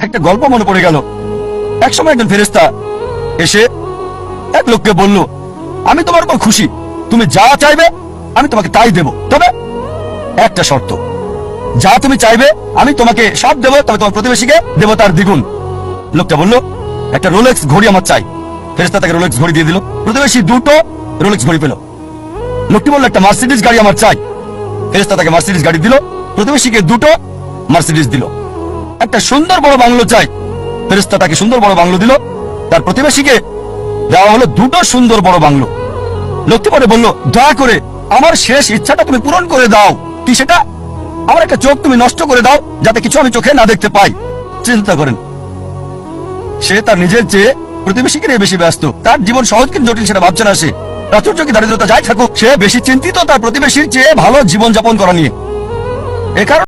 একটা গল্প মনে পড়ে গেল। একসময় একজন ফেরেশতা এসে এক লোককে বলল, আমি তোমার উপর খুশি, তুমি যা চাইবে আমি তোমাকে তাই দেব, তবে একটা শর্ত, যা তুমি চাইবে আমি তোমাকে সব দেবো, তবে তোমার প্রতিবেশীকে দেবো তার দ্বিগুণ। লোকটা বলল, একটা রোলেক্স ঘড়ি আমার চাই। ফেরেশতা তাকে রোলেক্স ঘড়ি দিয়ে দিল। প্রতিবেশী দুটো রোলেক্স ঘড়ি পেল। লোকটি বলল, একটা মার্সিডিজ গাড়ি আমার চাই। ফেরেশতা তাকে মার্সিডিজ গাড়ি দিল। প্রতিবেশীকে দুটো মার্সিডিজ দিল। একটা সুন্দর বড় বাংলো চাই। ফেরেশতা তাকে সুন্দর বড় বাংলো দিল। তার প্রতিবেশীকে দেওয়া হলো দুটো সুন্দর বড় বাংলো। লোকটি পরে বলল, দয়া করে আমার শেষ ইচ্ছাটা তুমি পূরণ করে দাও। কি সেটা? আমার একটা চোখ তুমি নষ্ট করে দাও, যাতে কিছু আমি চোখে না দেখতে পাই। চিন্তা করেন, সে তার নিজের চেয়ে প্রতিবেশীকে নিয়ে বেশি ব্যস্ত। তার জীবন সহজ কিন্তু জটিল সেটা ভাবছে না সে। প্রাচুর্য কি দারিদ্রতা যাই থাকুক, সে বেশি চিন্তিত তার প্রতিবেশীর চেয়ে ভালো জীবন যাপন করা নিয়ে। এ কারণে